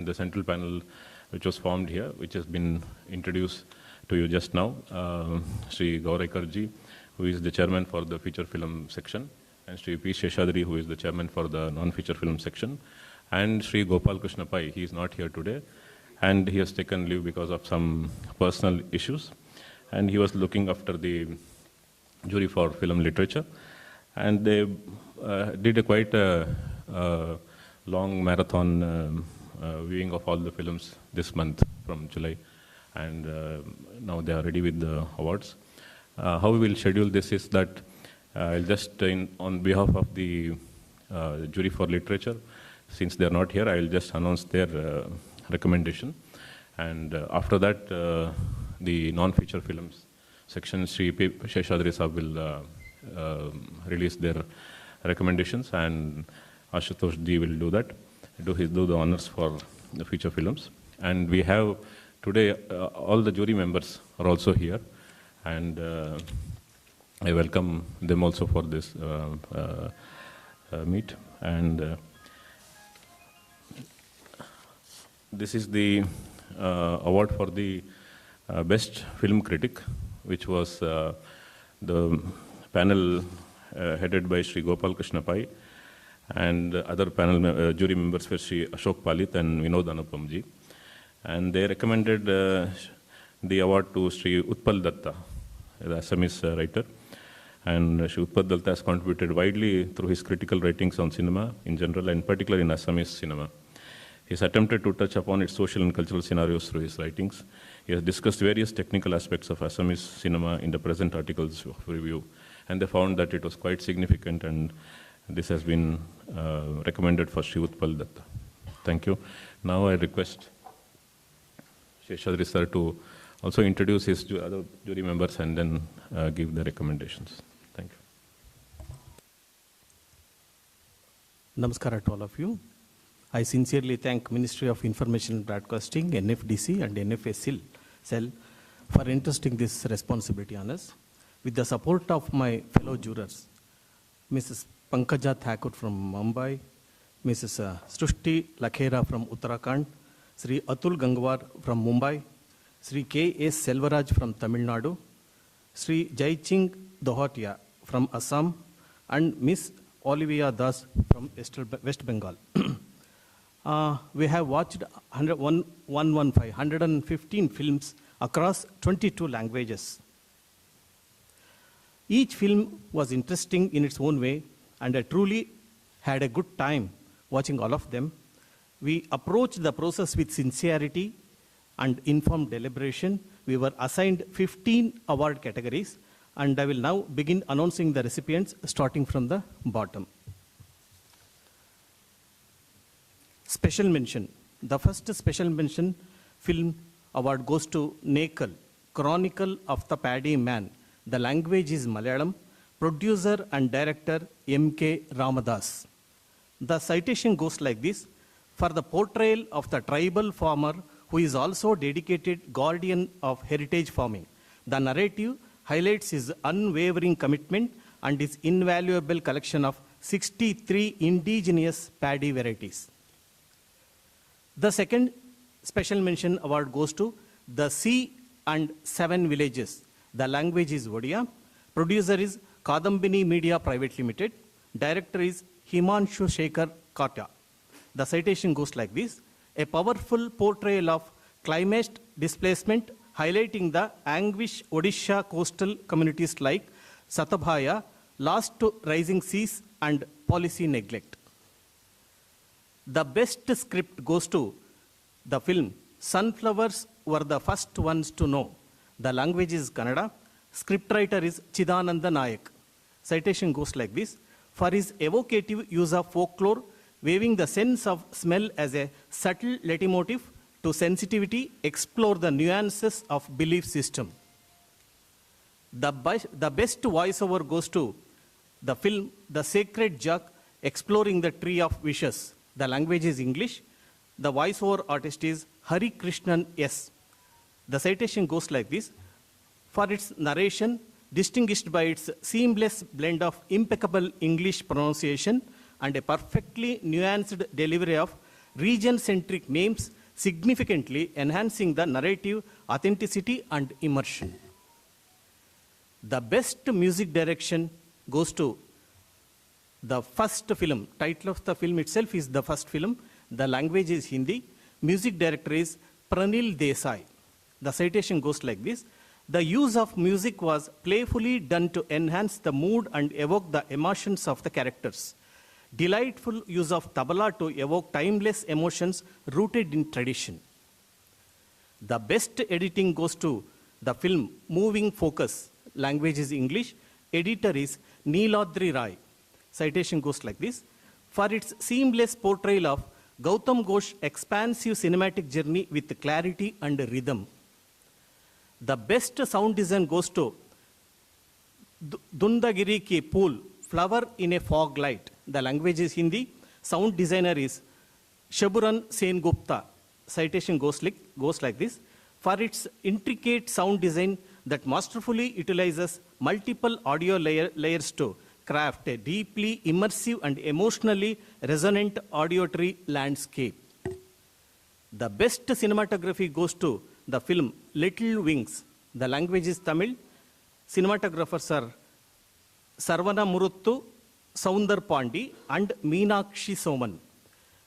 The central panel which was formed here, which has been introduced to you just now, Sri Gauraikarji, who is the chairman for the feature film section, and Sri P. Sheshadri, who is the chairman for the non-feature film section, and Sri Gopal Krishna Pai. He is not here today, and he has taken leave because of some personal issues, and he was looking after the jury for film literature, and they did a quite long marathon viewing of all the films this month from July, and now they are ready with the awards. How we will schedule this is that I'll just, on behalf of the jury for literature, since they are not here, I will just announce their recommendation, and after that, the non-feature films section, Sri P. Sheshadri Sahab will release their recommendations, and Ashutosh Ji will do that. Do the honors for the feature films. And we have today, all the jury members are also here, and I welcome them also for this meet. And this is the award for the best film critic, which was the panel headed by Sri Gopal Krishna Pai, and other panel jury members were Sri Ashok Palit and Vinod Anupamji. And they recommended the award to Sri Utpal Datta, the Assamese writer. And Sri Utpal Datta has contributed widely through his critical writings on cinema in general, and particularly in Assamese cinema. He has attempted to touch upon its social and cultural scenarios through his writings. He has discussed various technical aspects of Assamese cinema in the present articles of review, and they found that it was quite significant, and this has been recommended for Sri Utpal Datta. Thank you. Now I request Sheshadri sir to also introduce his other jury members and then give the recommendations. Thank you. Namaskara to all of you. I sincerely thank Ministry of Information and Broadcasting, NFDC and NFA cell for entrusting this responsibility on us. With the support of my fellow jurors, Mrs. Pankaja Thakur from Mumbai, Mrs. Srushti Lakhera from Uttarakhand, Sri Atul Gangwar from Mumbai, Sri K.S. Selvaraj from Tamil Nadu, Sri Jaiching Dohatia from Assam, and Miss Olivia Das from West Bengal. We have watched 115 films across 22 languages. Each film was interesting in its own way, and I truly had a good time watching all of them. We approached the process with sincerity and informed deliberation. We were assigned 15 award categories, and I will now begin announcing the recipients starting from the bottom. Special mention. The first special mention film award goes to Nekal, Chronicle of the Paddy Man. The language is Malayalam. Producer and director M.K. Ramadas. The citation goes like this: for the portrayal of the tribal farmer who is also dedicated guardian of heritage farming. The narrative highlights his unwavering commitment and his invaluable collection of 63 indigenous paddy varieties. The second special mention award goes to The Sea and Seven Villages. The language is Odia. Producer is Kadambini Media Private Limited. Director is Himanshu Shekhar Kata. The citation goes like this: a powerful portrayal of climate displacement, highlighting the anguish Odisha coastal communities like Satabhaya, lost to rising seas and policy neglect. The best script goes to the film Sunflowers Were the First Ones to Know. The language is Kannada. Scriptwriter is Chidananda Nayak. Citation goes like this: for his evocative use of folklore, weaving the sense of smell as a subtle leitmotif to sensitivity, explore the nuances of belief system. The best voiceover goes to the film The Sacred Jug, exploring the tree of wishes. The language is English. The voiceover artist is Hari Krishnan S. The citation goes like this: for its narration, distinguished by its seamless blend of impeccable English pronunciation and a perfectly nuanced delivery of region-centric names, significantly enhancing the narrative authenticity and immersion. The best music direction goes to the first film. Title of the film itself is the first film. The language is Hindi. Music director is Pranil Desai. The citation goes like this. The use of music was playfully done to enhance the mood and evoke the emotions of the characters. Delightful use of tabla to evoke timeless emotions rooted in tradition. The best editing goes to the film Moving Focus. Language is English. Editor is Neeladri Rai. Citation goes like this. For its seamless portrayal of Gautam Ghosh's expansive cinematic journey with clarity and rhythm. The best sound design goes to Dundagiri Ki Pool, Flower in a Fog Light. The language is Hindi. Sound designer is Shaburan Sen Gupta. Citation goes like this. For its intricate sound design that masterfully utilizes multiple audio layers to craft a deeply immersive and emotionally resonant auditory landscape. The best cinematography goes to the film Little Wings. The language is Tamil. Cinematographers are Sarvana Muruthu, Soundar Pandi, and Meenakshi Soman.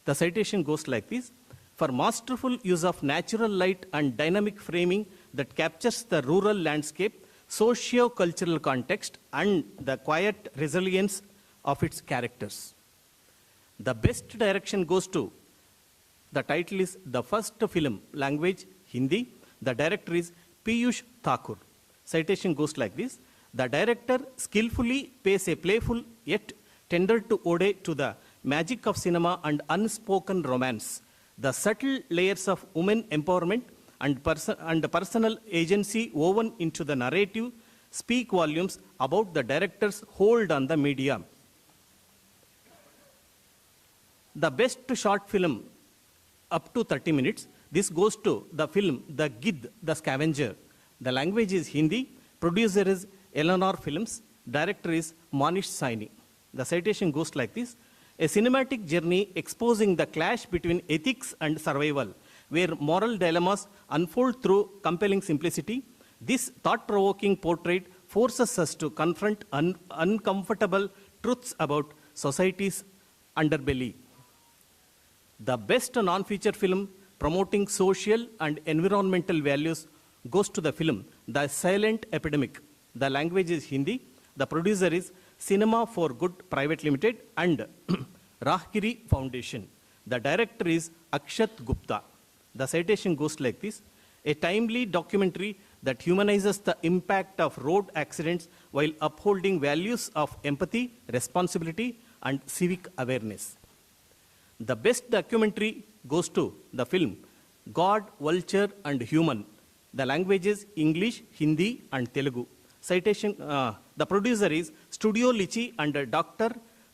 The citation goes like this. For masterful use of natural light and dynamic framing that captures the rural landscape, socio-cultural context, and the quiet resilience of its characters. The best direction goes to, the title is the first film, language Hindi. The director is Piyush Thakur. Citation goes like this. The director skillfully pays a playful yet tender to ode to the magic of cinema and unspoken romance. The subtle layers of women empowerment and personal agency woven into the narrative speak volumes about the director's hold on the medium. The best short film up to 30 minutes. This goes to the film The Gid, the Scavenger. The language is Hindi. Producer is Eleanor Films. Director is Manish Saini. The citation goes like this. A cinematic journey exposing the clash between ethics and survival, where moral dilemmas unfold through compelling simplicity. This thought-provoking portrait forces us to confront uncomfortable truths about society's underbelly. The best non-feature film promoting social and environmental values goes to the film The Silent Epidemic. The language is Hindi. The producer is Cinema for Good Private Limited and Rahgiri Foundation. The director is Akshat Gupta. The citation goes like this. A timely documentary that humanizes the impact of road accidents while upholding values of empathy, responsibility, and civic awareness. The best documentary goes to the film God, Vulture, and Human. The languages English, Hindi, and Telugu. Citation, the producer is Studio Lichi and Dr.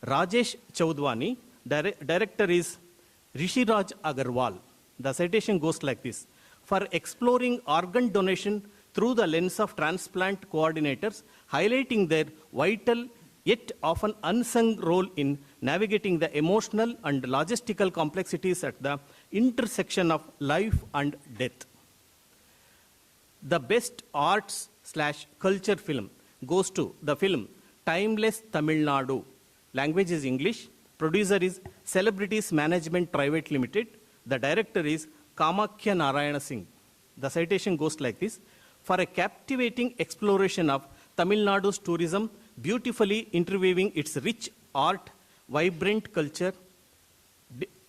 Rajesh Chaudhwani. Director is Rishiraj Agarwal. The citation goes like this. For exploring organ donation through the lens of transplant coordinators, highlighting their vital yet often unsung role in navigating the emotional and logistical complexities at the intersection of life and death. The best arts/culture film goes to the film Timeless Tamil Nadu. Language is English. Producer is Celebrities Management Private Limited. The director is Kamakhya Narayana Singh. The citation goes like this. For a captivating exploration of Tamil Nadu's tourism, beautifully interweaving its rich art, vibrant culture,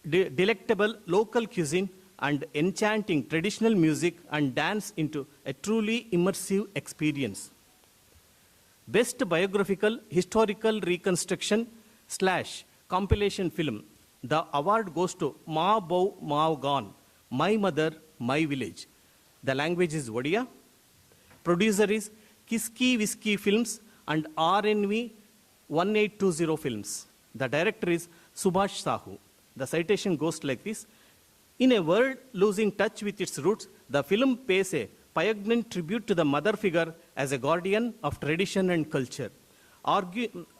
delectable local cuisine, and enchanting traditional music and dance into a truly immersive experience. Best biographical historical reconstruction / compilation film. The award goes to Ma Bau Mao Gan, My Mother, My Village. The language is Odia. Producer is Kiski Whiskey Films and RNV 1820 Films. The director is Subhash Sahu. The citation goes like this. In a world losing touch with its roots, the film pays a poignant tribute to the mother figure as a guardian of tradition and culture,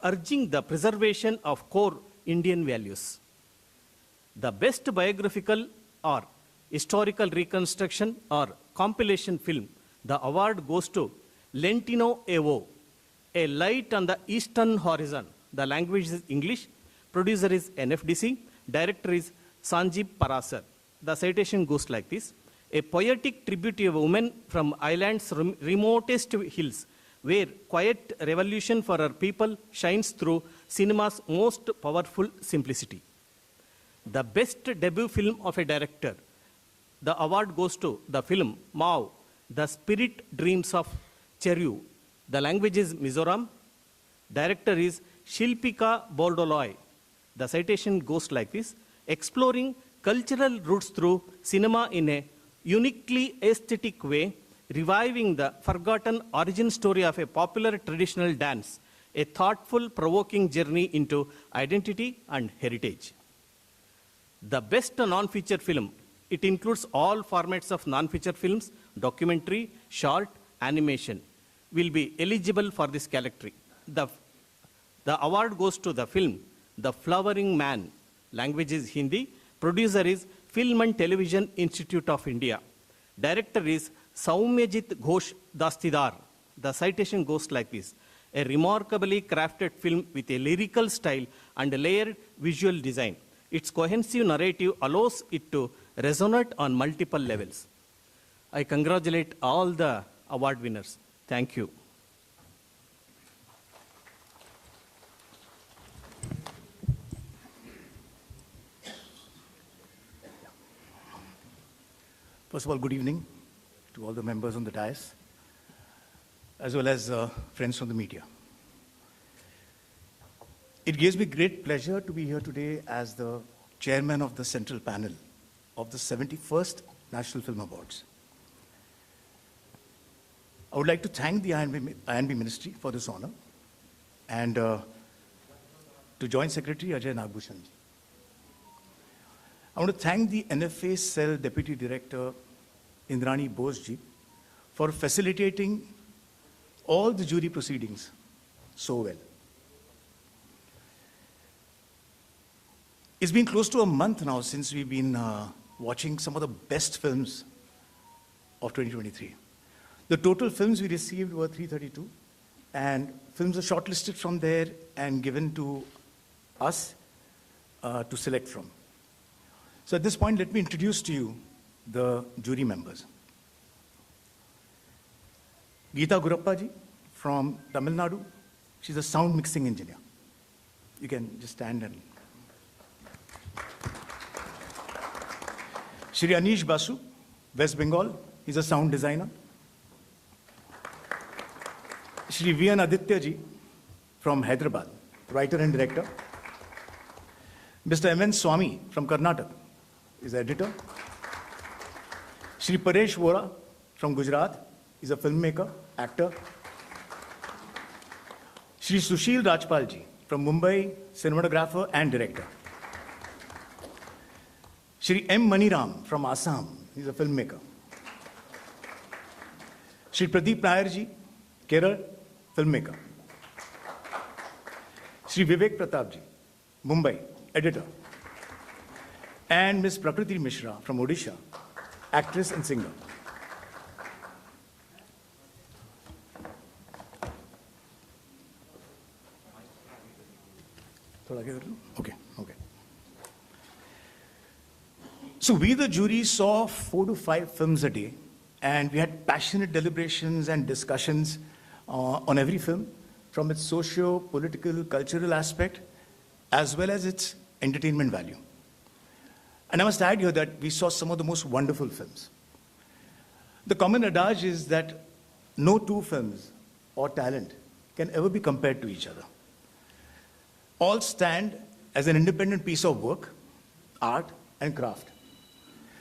urging the preservation of core Indian values. The best biographical or historical reconstruction or compilation film, the award goes to Lentino Evo, A Light on the Eastern Horizon. The language is English. Producer is NFDC. Director is Sanjeev Parasar. The citation goes like this. A poetic tribute to a woman from Ireland's remotest hills, where quiet revolution for her people shines through cinema's most powerful simplicity. The best debut film of a director. The award goes to the film Mao, The Spirit Dreams of Cheryu. The language is Mizoram. Director is Shilpika Bordoloi. The citation goes like this. Exploring cultural roots through cinema in a uniquely aesthetic way, reviving the forgotten origin story of a popular traditional dance, a thoughtful, provoking journey into identity and heritage. The best non-feature film. It includes all formats of non-feature films, documentary, short, animation, will be eligible for this category. The award goes to the film, The Flowering Man. Language is Hindi. Producer is Film and Television Institute of India. Director is Saumyajit Ghosh Dastidar. The citation goes like this. A remarkably crafted film with a lyrical style and a layered visual design. Its cohesive narrative allows it to resonate on multiple levels. I congratulate all the award winners. Thank you. First of all, good evening to all the members on the dais, as well as friends from the media. It gives me great pleasure to be here today as the chairman of the central panel of the 71st National Film Awards. I would like to thank the INB Ministry for this honor and to Joint Secretary Ajay Nagbhushan ji. I want to thank the NFA Cell Deputy Director Indrani Bose ji for facilitating all the jury proceedings so well. It's been close to a month now since we've been watching some of the best films of 2023. The total films we received were 332, and films are shortlisted from there and given to us to select from. So at this point, let me introduce to you the jury members. Geeta Gurappa ji from Tamil Nadu. She's a sound mixing engineer. You can just stand and... Shri Anish Basu, West Bengal. He's a sound designer. Shri V.N. Aditya ji from Hyderabad, writer and director. Mr. M.N. Swami from Karnataka is editor. Shri Paresh Vora from Gujarat is a filmmaker, actor. Shri Sushil Rajpal ji from Mumbai, cinematographer and director. Shri M. Maniram from Assam, he's a filmmaker. Shri Pradeep Nair ji, Kerala, filmmaker. Shri Vivek Pratap ji, Mumbai, editor. And Ms. Prakriti Mishra from Odisha, actress and singer. Okay. So we, the jury, saw 4 to 5 films a day, and we had passionate deliberations and discussions on every film, from its socio-political, cultural aspect, as well as its entertainment value. And I must add here that we saw some of the most wonderful films. The common adage is that no two films or talent can ever be compared to each other. All stand as an independent piece of work, art, and craft.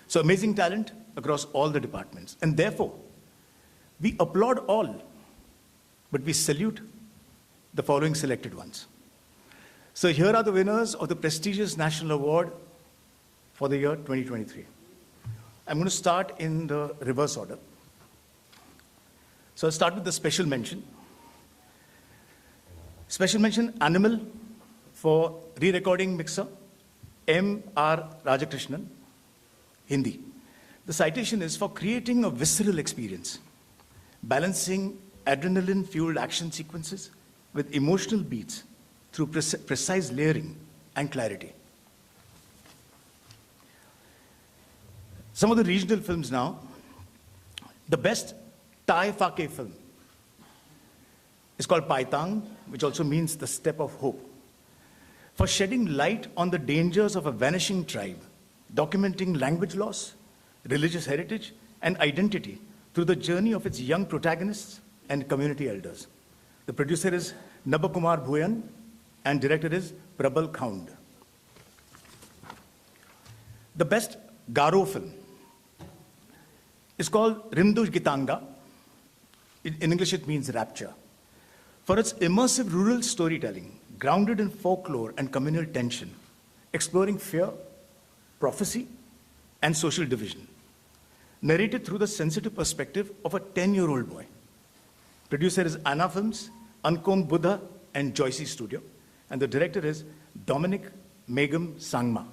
So amazing talent across all the departments. And therefore, we applaud all, but we salute the following selected ones. So here are the winners of the prestigious National Award for the year 2023. I'm going to start in the reverse order. So I'll start with the special mention. Special mention, Animal, for re-recording mixer, M.R. Rajakrishnan, Hindi. The citation is for creating a visceral experience, balancing adrenaline-fueled action sequences with emotional beats through precise layering and clarity. Some of the regional films now. The best Thai Phake film is called Paitang, which also means the step of hope, for shedding light on the dangers of a vanishing tribe, documenting language loss, religious heritage, and identity through the journey of its young protagonists and community elders. The producer is Nabakumar Bhuyan, and director is Prabal Khound. The best Garo film is called Rimdush Gitanga. In English, it means rapture. For its immersive rural storytelling, grounded in folklore and communal tension, exploring fear, prophecy, and social division, narrated through the sensitive perspective of a 10-year-old boy. Producer is Anna Films, Ankom Buddha, and Joycey Studio, and the director is Dominic Megam Sangma.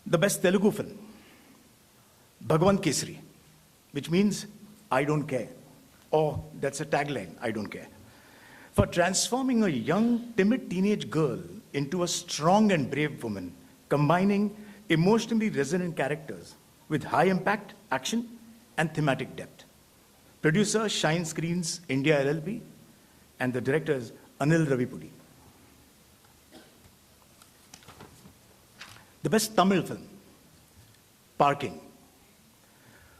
The best Telugu film, Bhagwan Kesari, which means I don't care, or that's a tagline, I don't care, for transforming a young, timid teenage girl into a strong and brave woman, combining emotionally resonant characters with high impact action and thematic depth. Producer Shine Screens India LLP, and the director is Anil Ravipudi. The best Tamil film, Parking.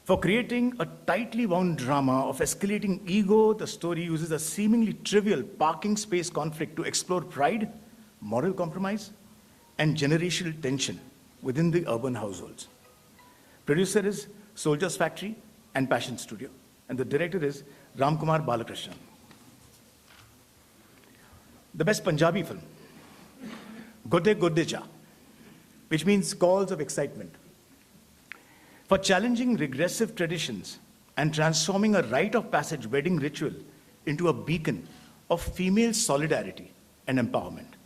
For creating a tightly wound drama of escalating ego, the story uses a seemingly trivial parking space conflict to explore pride, moral compromise, and generational tension within the urban households. Producer is Soldiers Factory and Passion Studio, and the director is Ramkumar Balakrishnan. The best Punjabi film, Gode Gode Cha, which means calls of excitement, for challenging regressive traditions and transforming a rite of passage wedding ritual into a beacon of female solidarity and empowerment.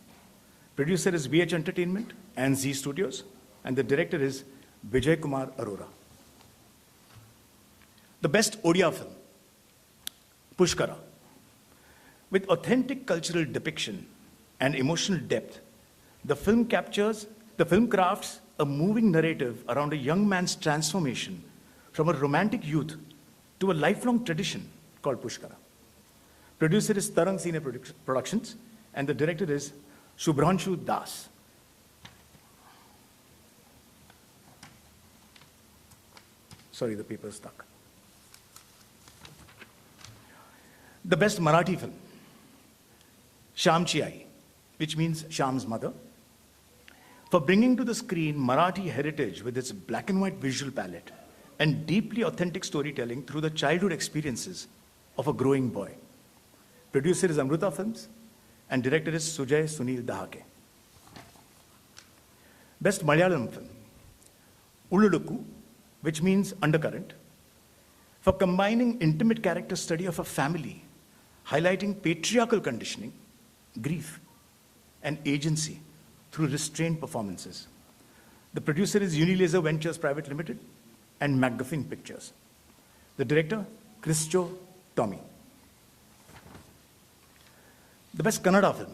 Producer is VH Entertainment and Z Studios, and the director is Vijay Kumar Arora. The best Odia film, Pushkara. With authentic cultural depiction and emotional depth, the film crafts a moving narrative around a young man's transformation from a romantic youth to a lifelong tradition called Pushkara. Producer is Tarang Cine Productions, and the director is Shubhranshu Das. Sorry, the paper is stuck. The best Marathi film, Shamchi Ai, which means Sham's mother, for bringing to the screen Marathi heritage with its black and white visual palette and deeply authentic storytelling through the childhood experiences of a growing boy. Producer is Amruta Films, and director is Sujay Sunil Dahake. Best Malayalam film, Ululuku, which means undercurrent, for combining intimate character study of a family, highlighting patriarchal conditioning, grief, and agency through restrained performances. The producer is Unilaser Ventures Private Limited and MacGuffin Pictures. The director, Christo Tommy. The best Kannada film,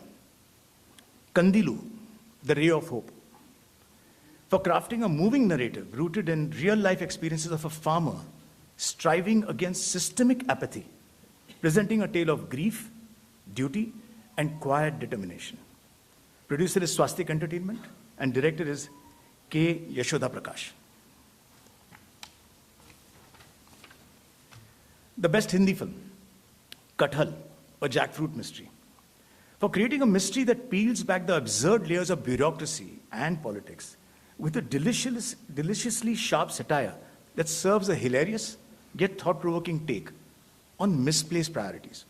Kandilu, The Ray of Hope, for crafting a moving narrative rooted in real-life experiences of a farmer striving against systemic apathy, presenting a tale of grief, duty, and quiet determination. Producer is Swastik Entertainment, and director is K. Yashoda Prakash. The best Hindi film, Kathal, a jackfruit mystery, for creating a mystery that peels back the absurd layers of bureaucracy and politics with a deliciously sharp satire that serves a hilarious yet thought-provoking take on misplaced priorities.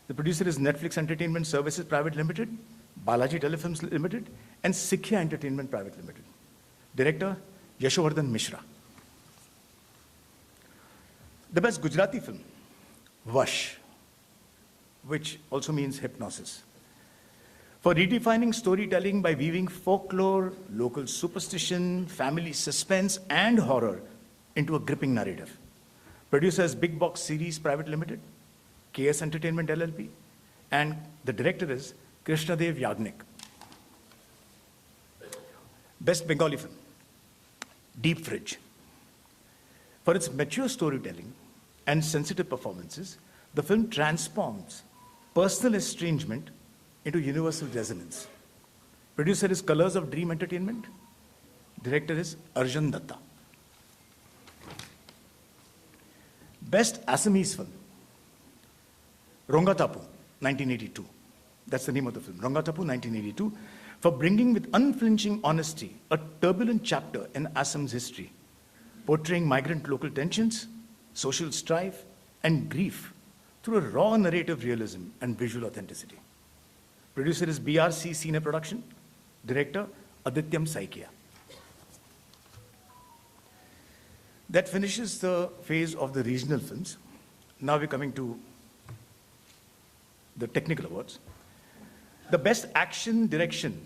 The producer is Netflix Entertainment Services Private Limited, Balaji Telefilms Limited, and Sikhya Entertainment Private Limited. Director, Yashovardhan Mishra. The best Gujarati film, Vash, which also means hypnosis, for redefining storytelling by weaving folklore, local superstition, family suspense, and horror into a gripping narrative. Producers Big Box Series Private Limited, KS Entertainment LLP, and the director is Krishnadev Yagnik. Best Bengali film, Deep Fridge. For its mature storytelling and sensitive performances, the film transforms personal estrangement into universal resonance. Producer is Colors of Dream Entertainment. Director is Arjun Datta. Best Assamese film, Rongatapu, 1982. That's the name of the film, Rongatapu, 1982, for bringing with unflinching honesty a turbulent chapter in Assam's history, portraying migrant local tensions, social strife, and grief through a raw narrative realism and visual authenticity. Producer is BRC Cine Production. Director, Adityam Saikia. That finishes the phase of the regional films. Now we're coming to the technical awards. The best action direction,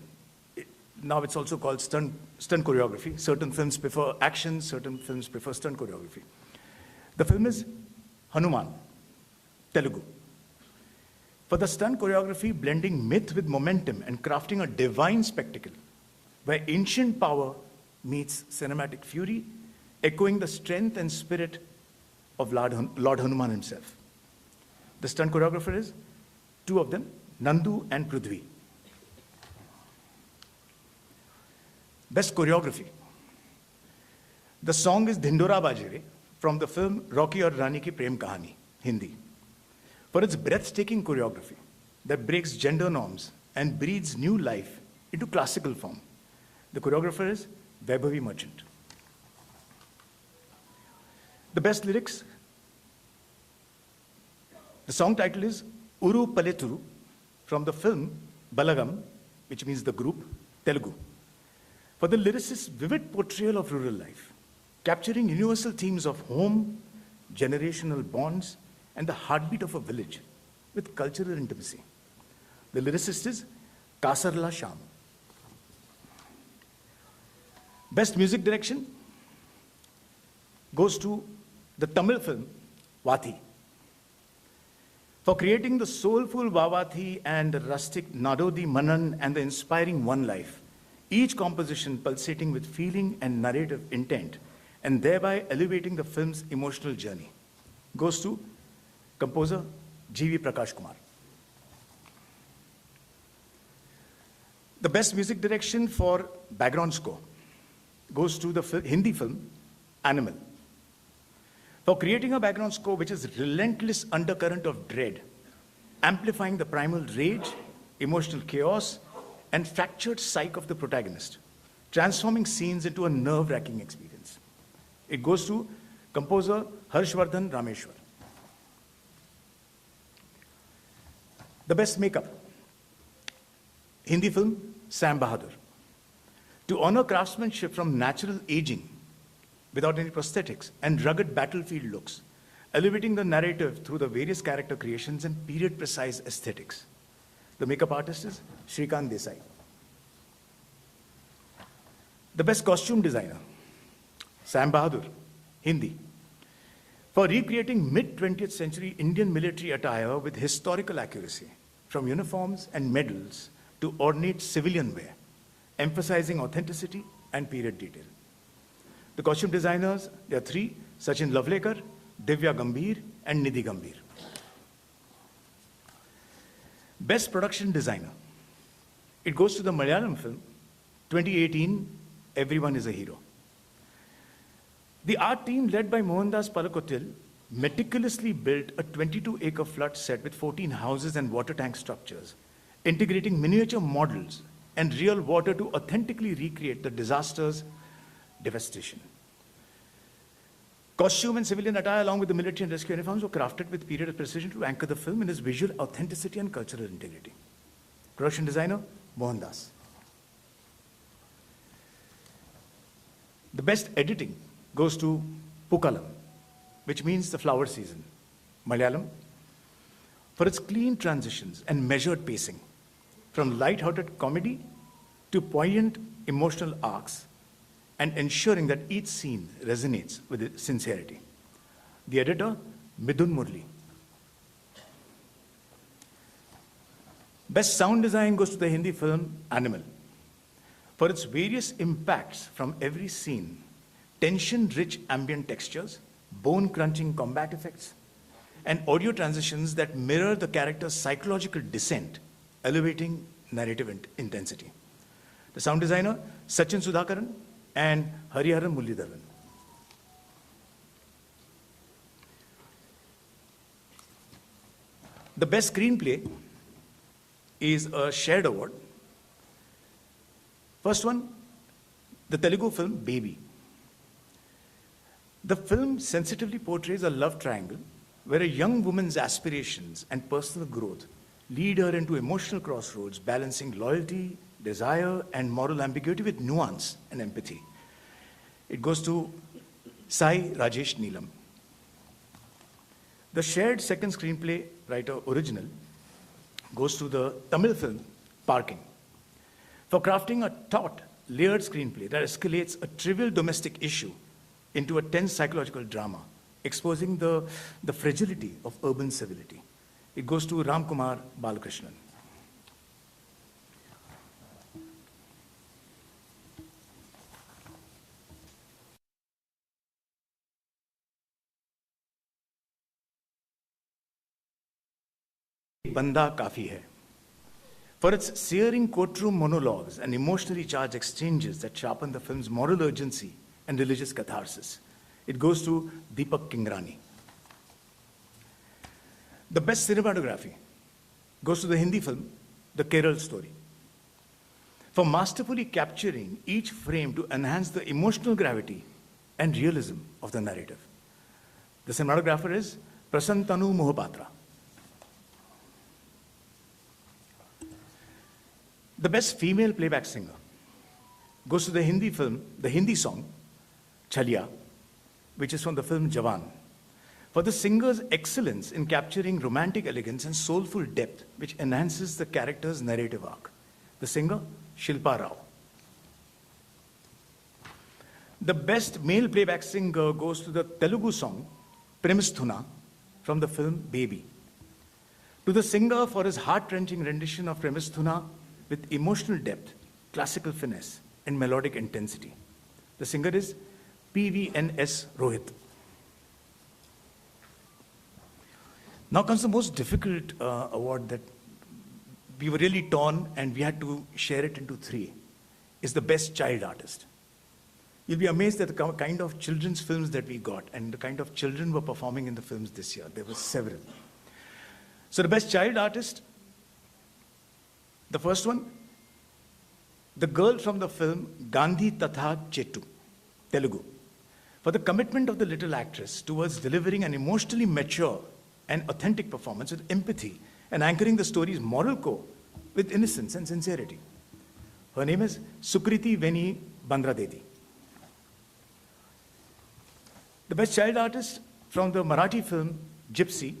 now it's also called stunt choreography. Certain films prefer action, certain films prefer stunt choreography. The film is Hanuman, Telugu. For the stunt choreography, blending myth with momentum and crafting a divine spectacle where ancient power meets cinematic fury, echoing the strength and spirit of Lord Hanuman himself. The stunt choreographer is two of them, Nadu and Prithvi. Best choreography. The song is Dhindora Bajere from the film Rocky Aur Rani Ki Prem Kahani, Hindi. For its breathtaking choreography that breaks gender norms and breathes new life into classical form. The choreographer is Vaibhavi Merchant. The best lyrics. The song title is Uru Paleturu from the film Balagam, which means the group, Telugu. For the lyricist's vivid portrayal of rural life, capturing universal themes of home, generational bonds, and the heartbeat of a village with cultural intimacy. The lyricist is Kasarla Sham. Best music direction goes to the Tamil film Vathi. For creating the soulful Vavathi and the rustic Nadodi Manan and the inspiring One Life, each composition pulsating with feeling and narrative intent, and thereby elevating the film's emotional journey, goes to composer G.V. Prakash Kumar. The best music direction for background score goes to the Hindi film Animal. For creating a background score which is relentless undercurrent of dread, amplifying the primal rage, emotional chaos, and fractured psyche of the protagonist, transforming scenes into a nerve-wracking experience. It goes to composer Harshvardhan Rameshwar. The best makeup. Hindi film, Sam Bahadur. To honor craftsmanship from natural aging, without any prosthetics, and rugged battlefield looks, elevating the narrative through the various character creations and period-precise aesthetics. The makeup artist is Shrikant Desai. The best costume designer, Sam Bahadur, Hindi. For recreating mid-20th century Indian military attire with historical accuracy, from uniforms and medals to ornate civilian wear, emphasizing authenticity and period detail. The costume designers, there are three, Sachin Lavlekar, Divya Gambhir, and Nidhi Gambhir. Best production designer. It goes to the Malayalam film, 2018, Everyone is a Hero. The art team led by Mohandas Palakottil meticulously built a 22-acre flood set with 14 houses and water tank structures, integrating miniature models and real water to authentically recreate the disaster's devastation. Costume and civilian attire along with the military and rescue uniforms were crafted with period precision to anchor the film in its visual authenticity and cultural integrity. Production designer, Mohandas. The best editing goes to Pukalam, which means the flower season, Malayalam, for its clean transitions and measured pacing, from light-hearted comedy to poignant emotional arcs, and ensuring that each scene resonates with sincerity. The editor, Midun Murli. Best sound design goes to the Hindi film Animal. For its various impacts from every scene, tension-rich ambient textures, bone-crunching combat effects, and audio transitions that mirror the character's psychological descent, elevating narrative intensity. The sound designer, Sachin Sudhakaran and Hariharan Mullidharan. The best screenplay is a shared award. First one, the Telugu film Baby. The film sensitively portrays a love triangle where a young woman's aspirations and personal growth lead her into emotional crossroads, balancing loyalty, desire, and moral ambiguity with nuance and empathy. It goes to Sai Rajesh Neelam. The shared second screenplay writer original goes to the Tamil film Parking. For crafting a taut, layered screenplay that escalates a trivial domestic issue into a tense psychological drama, exposing the fragility of urban civility. It goes to Ram Kumar Balakrishnan. Banda Kafi Hai. For its searing courtroom monologues and emotionally charged exchanges that sharpen the film's moral urgency and religious catharsis, it goes to Deepak Kingrani. The best cinematography goes to the Hindi film, The Kerala Story. For masterfully capturing each frame to enhance the emotional gravity and realism of the narrative. The cinematographer is Prasantanu Mohapatra. The best female playback singer goes to the Hindi film, the Hindi song, Chaliya, which is from the film Jawan. For the singer's excellence in capturing romantic elegance and soulful depth, which enhances the character's narrative arc. The singer, Shilpa Rao. The best male playback singer goes to the Telugu song, Premisthuna, from the film Baby. To the singer for his heart-wrenching rendition of Premisthuna with emotional depth, classical finesse, and melodic intensity. The singer is PVNS Rohit. Now comes the most difficult award that we were really torn and we had to share it into three. It's the best child artist. You'll be amazed at the kind of children's films that we got and the kind of children were performing in the films this year. There were several. So the best child artist, the first one, the girl from the film Gandhi Tatha Chetu, Telugu, for the commitment of the little actress towards delivering an emotionally mature and authentic performance with empathy and anchoring the story's moral core with innocence and sincerity. Her name is Sukriti Veni Bandradedi. The best child artist from the Marathi film Gypsy,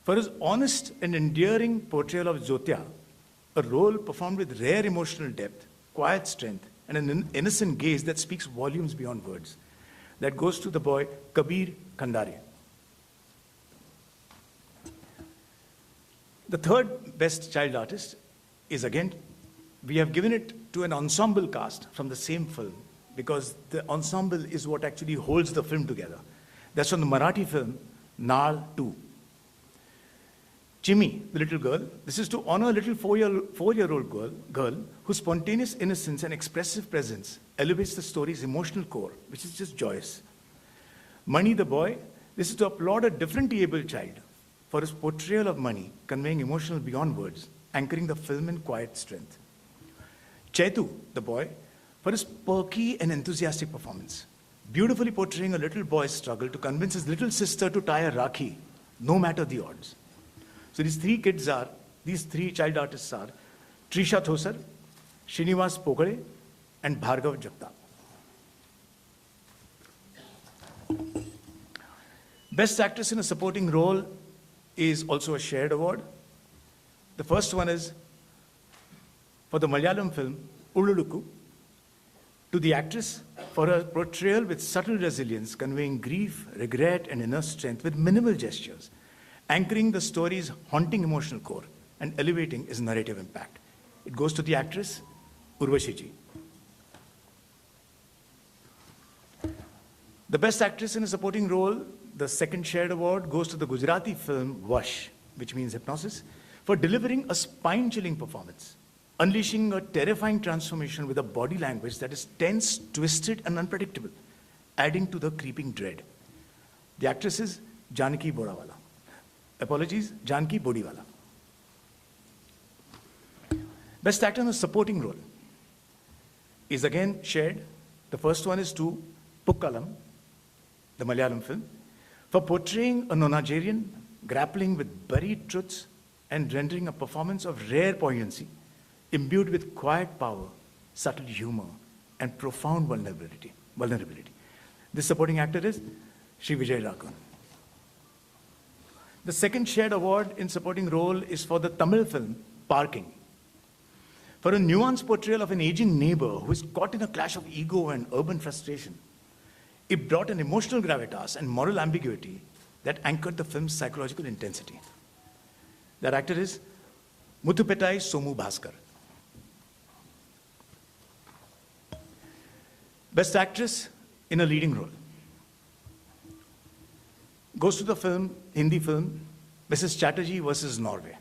for his honest and endearing portrayal of Jyotya, a role performed with rare emotional depth, quiet strength, and an innocent gaze that speaks volumes beyond words. That goes to the boy Kabir Khandare. The third best child artist is again, we have given it to an ensemble cast from the same film because the ensemble is what actually holds the film together. That's from the Marathi film Naal 2. Chimmy, the little girl, this is to honor a little four-year-old girl whose spontaneous innocence and expressive presence elevates the story's emotional core, which is just joyous. Mani, the boy, this is to applaud a differently abled child for his portrayal of Mani, conveying emotional beyond words, anchoring the film in quiet strength. Chetu, the boy, for his perky and enthusiastic performance, beautifully portraying a little boy's struggle to convince his little sister to tie a rakhi, no matter the odds. So these three child artists are Trisha Thosar, Srinivas Pogade, and Bhargav Jagtap. Best actress in a supporting role is also a shared award. The first one is for the Malayalam film Ululukku, to the actress for her portrayal with subtle resilience, conveying grief, regret, and inner strength with minimal gestures, anchoring the story's haunting emotional core and elevating its narrative impact. It goes to the actress Urvashi ji. The Best Actress in a Supporting Role, the second shared award, goes to the Gujarati film Vash, which means hypnosis, for delivering a spine-chilling performance, unleashing a terrifying transformation with a body language that is tense, twisted, and unpredictable, adding to the creeping dread. The actress is Janaki Bodawala. Apologies, Janaki Bodiwala. Best Actor in a Supporting Role is again shared. The first one is to Pukkalam, the Malayalam film, for portraying a nonagerian grappling with buried truths and rendering a performance of rare poignancy, imbued with quiet power, subtle humor, and profound vulnerability. This supporting actor is Sri Vijay Rakon. The second shared award in supporting role is for the Tamil film Parking, for a nuanced portrayal of an aging neighbor who is caught in a clash of ego and urban frustration. It brought an emotional gravitas and moral ambiguity that anchored the film's psychological intensity. That actor is Muthupettai Somu Bhaskar. Best Actress in a Leading Role goes to the Hindi film, Mrs. Chatterjee versus Norway.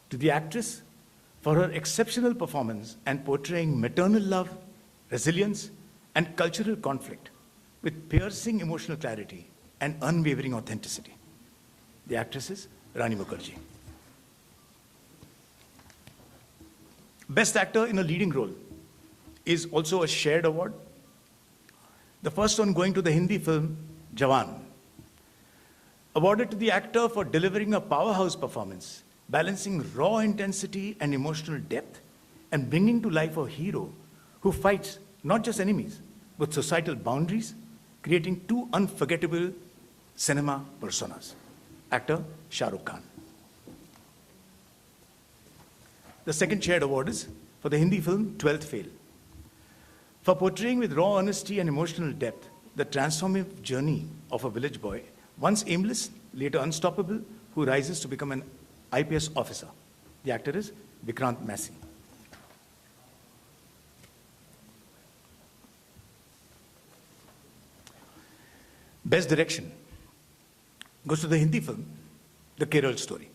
To the actress for her exceptional performance and portraying maternal love, resilience, and cultural conflict with piercing emotional clarity and unwavering authenticity. The actress is Rani Mukherjee. Best Actor in a Leading Role is also a shared award. The first one going to the Hindi film Jawan, awarded to the actor for delivering a powerhouse performance, balancing raw intensity and emotional depth, and bringing to life a hero who fights not just enemies, but societal boundaries, creating two unforgettable cinema personas. Actor Shah Rukh Khan. The second shared award is for the Hindi film 12th Fail, for portraying with raw honesty and emotional depth the transformative journey of a village boy, once aimless, later unstoppable, who rises to become an IPS officer. The actor is Vikrant Massey. Best Direction goes to the Hindi film, The Kerala Story,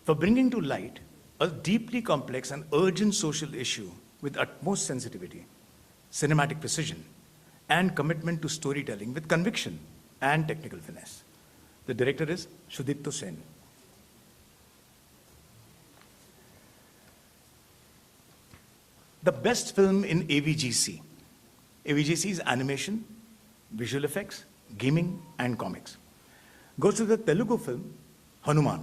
for bringing to light a deeply complex and urgent social issue with utmost sensitivity, cinematic precision, and commitment to storytelling with conviction and technical finesse. The director is Sudipto Sen. The best film in AVGC. AVGC is animation, visual effects, gaming, and comics. Goes to the Telugu film Hanuman.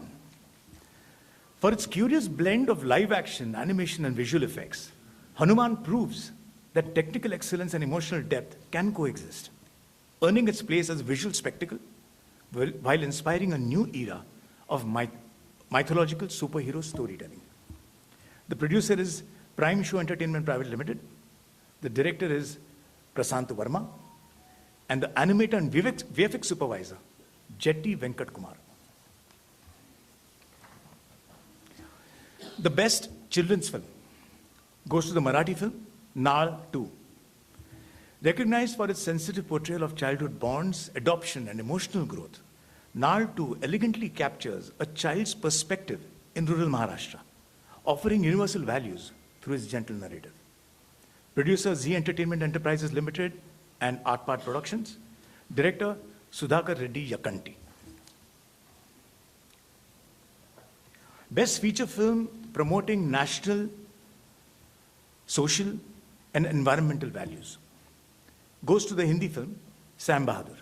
For its curious blend of live action, animation, and visual effects, Hanuman proves that technical excellence and emotional depth can coexist, earning its place as a visual spectacle while inspiring a new era of mythological superhero storytelling. The producer is Prime Show Entertainment Private Limited. The director is Prasant Verma. And the animator and VFX supervisor, Jetty Venkat Kumar. The best children's film goes to the Marathi film, Naal 2. Recognized for its sensitive portrayal of childhood bonds, adoption, and emotional growth, Naal 2 elegantly captures a child's perspective in rural Maharashtra, offering universal values through its gentle narrative. Producer Z Entertainment Enterprises Limited and Artpart Productions. Director Sudhakar Reddy Yakanti. Best feature film promoting national, social, and environmental values goes to the Hindi film Sam Bahadur,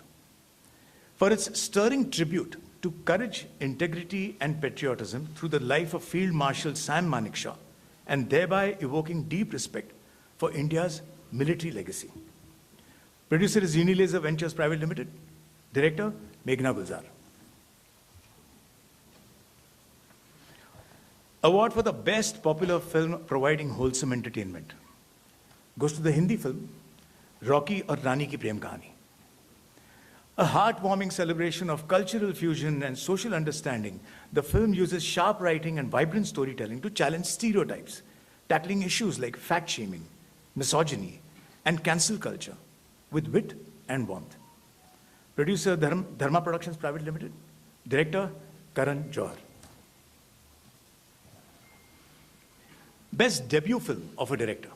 for its stirring tribute to courage, integrity, and patriotism through the life of Field Marshal Sam Manekshaw, and thereby evoking deep respect for India's military legacy. Producer is Unilaser Ventures Private Limited. Director, Meghna Gulzar. Award for the best popular film providing wholesome entertainment goes to the Hindi film Rocky or Rani Ki Prem Kahani. A heartwarming celebration of cultural fusion and social understanding, the film uses sharp writing and vibrant storytelling to challenge stereotypes, tackling issues like fact-shaming, misogyny, and cancel culture with wit and warmth. Producer Dharma Productions Private Limited. Director Karan Johar. Best debut film of a director.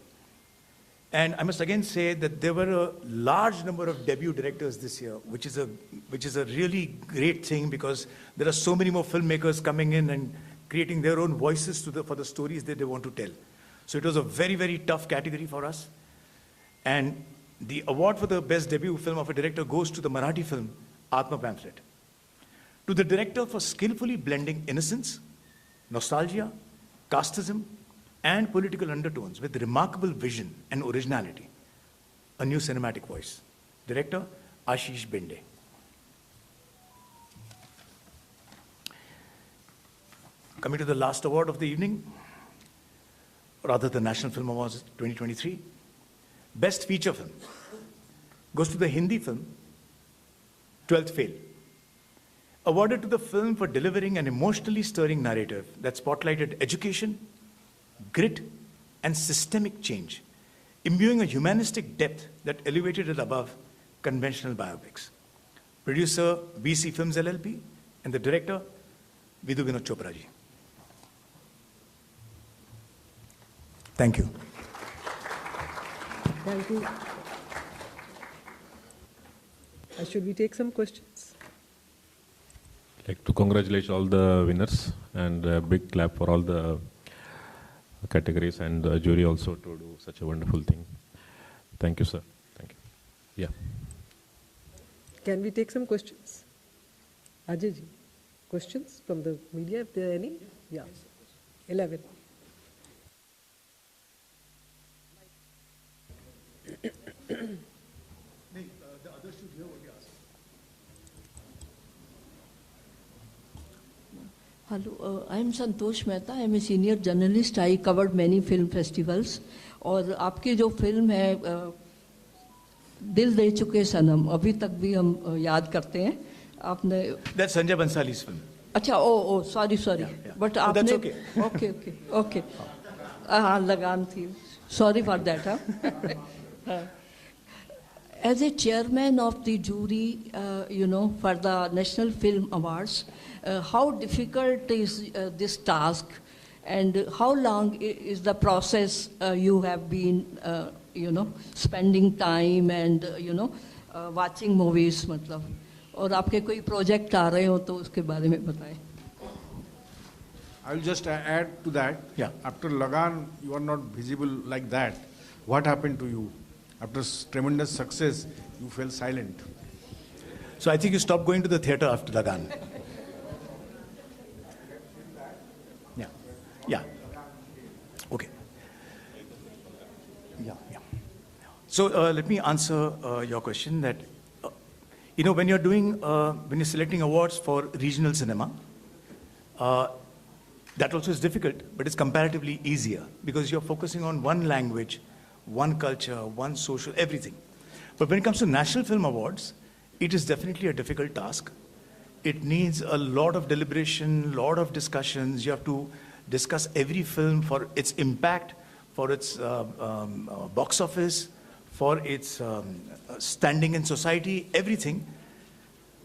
And I must again say that there were a large number of debut directors this year, which is a really great thing because there are so many more filmmakers coming in and creating their own voices for the stories that they want to tell. So it was a very, very tough category for us. And the award for the best debut film of a director goes to the Marathi film Atma Pamphlet. To the director for skillfully blending innocence, nostalgia, casteism, and political undertones with remarkable vision and originality. A new cinematic voice. Director Ashish Bende. Coming to the last award of the evening, rather the National Film Awards 2023. Best feature film goes to the Hindi film 12th Fail. Awarded to the film for delivering an emotionally stirring narrative that spotlighted education, grit, and systemic change, imbuing a humanistic depth that elevated it above conventional biopics. Producer BC Films LLP and the director Vidhu Vinod Chopra ji. Thank you. Thank you. Should we take some questions? I'd like to congratulate all the winners and a big clap for all the categories and the jury also to do such a wonderful thing. Thank you, sir. Thank you. Yeah. Can we take some questions? Ajay ji, questions from the media, if there are any? Yeah. 11. The others should hear what you ask. Hello, I am Santosh Mehta. I am a senior journalist. I covered many film festivals. और आपकी जो film है दिल दे चुके सनम अभी तक भी हम याद करते हैं आपने That's Sanjay Bansali's film. अच्छा ओ सॉरी बट आपने that's okay. ओके हाँ लगान थी सॉरी फॉर दैट हाँ As a chairman of the jury, for the National Film Awards, how difficult is this task, and how long is the process you have been, spending time and, watching movies, मतलब, और आपके कोई project आ रहे हो तो उसके बारे में बताएं. I will just add to that. Yeah. After Lagan, you are not visible like that. What happened to you? After tremendous success, you fell silent. So I think you stopped going to the theater after Lagan. Yeah. Okay. Yeah. So let me answer your question that, when you're when you're selecting awards for regional cinema, that also is difficult, but it's comparatively easier because you're focusing on one language, one culture, one social, everything. But when it comes to National Film Awards, it is definitely a difficult task. It needs a lot of deliberation, lot of discussions. You have to discuss every film for its impact, for its box office, for its standing in society, everything,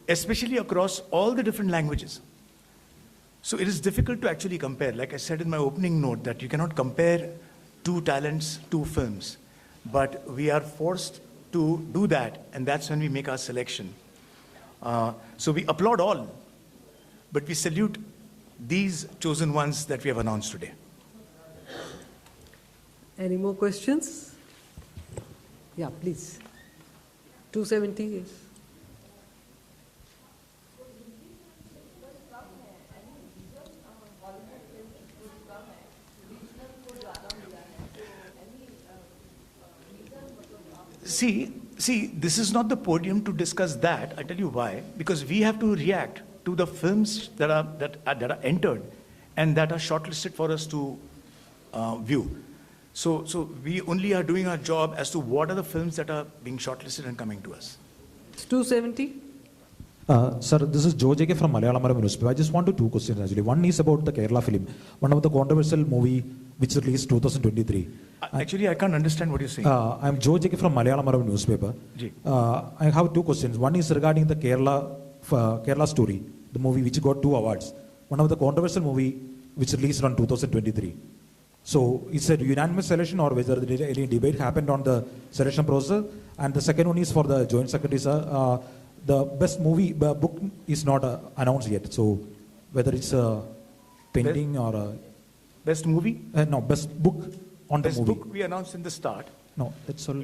especially across all the different languages. So it is difficult to actually compare. Like I said in my opening note, that you cannot compare two talents, two films. But we are forced to do that, and that's when we make our selection. So we applaud all, but we salute these chosen ones that we have announced today. Any more questions? Yeah, please. 270 is. See, this is not the podium to discuss that. I tell you why. Because we have to react to the films that are entered, and that are shortlisted for us to view. So we only are doing our job as to what are the films that are being shortlisted and coming to us. It's 270. Sir, this is Joe JK from Malayalam newspaper. I just want to two questions actually. One is about the Kerala film, one of the controversial movie which released 2023. Actually, I can't understand what you're saying. I'm Joe JK from Malayalam newspaper. Ji. I have two questions. One is regarding the Kerala story, the movie which got 2 awards. One of the controversial movie which released on 2023. So is it unanimous selection or whether any debate happened on the selection process? And the second one is for the joint secretary, sir. The best movie book is not announced yet. So whether it's pending or Best movie? no, best book on the Best movie. book we announced in the start. No, that's all.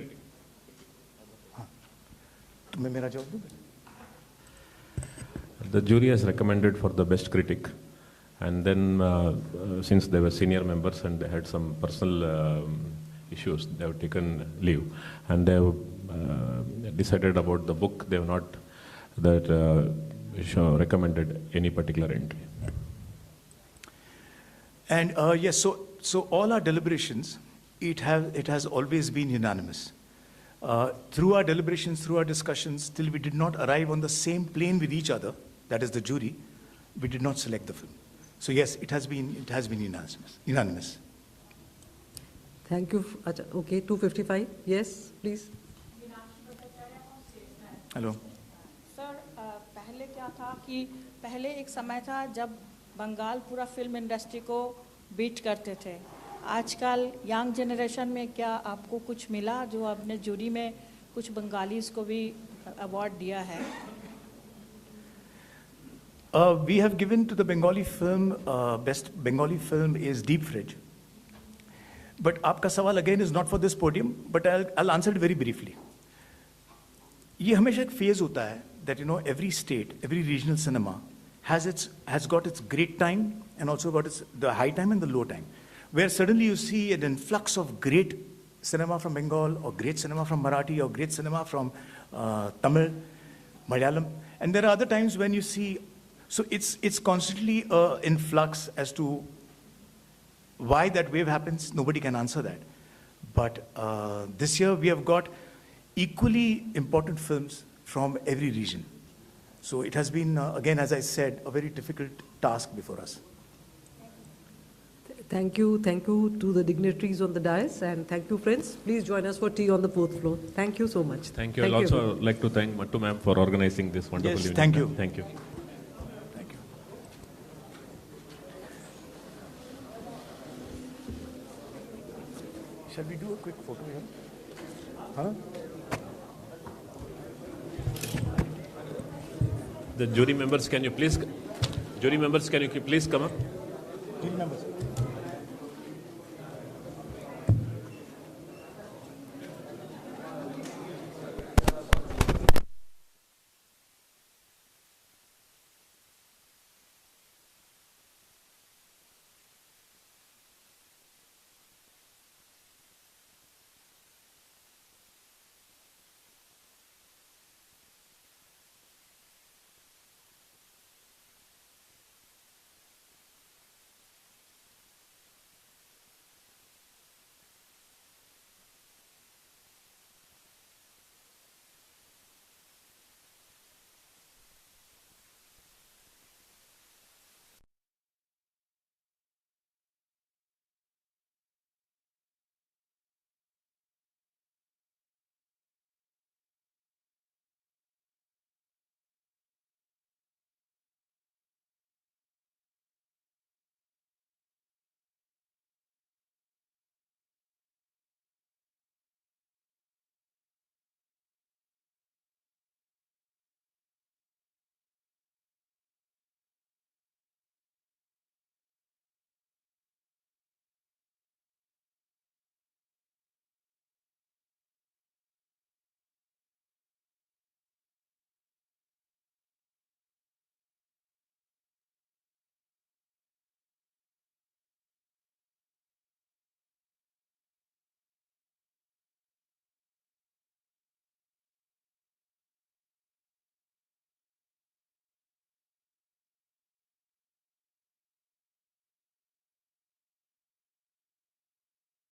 तुम्हें मेरा जवाब दूँ? The jury has recommended for the best critic, and then since they were senior members and they had some personal issues, they have taken leave, and they have decided about the book. They have not recommended any particular entry. And yes, so all our deliberations, it has always been unanimous. Through our deliberations, through our discussions, till we did not arrive on the same plane with each other, that is the jury, we did not select the film. So yes, it has been unanimous. Thank you. Okay, 255. Yes, please. Hello. Sir पहले क्या था कि पहले एक समय था जब बंगाल पूरा फिल्म इंडस्ट्री को बीट करते थे. आजकल यंग जनरेशन में क्या आपको कुछ मिला जो आपने जूरी में कुछ बंगालीज को भी अवार्ड दिया है? We have given to the Bengali film, best Bengali film is Deep Fridge. But आपका सवाल again is not for this podium, but I'll answer it very briefly. ये हमेशा एक phase होता है that every state, every regional cinema has got its great time and also got the high time and the low time, where suddenly you see an influx of great cinema from Bengal or great cinema from Marathi or great cinema from Tamil, Malayalam, and there are other times when you see. So it's constantly in flux as to why that wave happens. Nobody can answer that. But this year we have got equally important films from every region. So it has been, again, as I said, a very difficult task before us. Thank you to the dignitaries on the dais, and thank you, friends. Please join us for tea on the 4th floor. Thank you so much. Thank you. I'd also like to thank Mattu ma'am for organizing this wonderful evening. Thank you. Thank you. Thank you. Shall we do a quick photo here? Huh? The jury members, can you please come up? Jury members.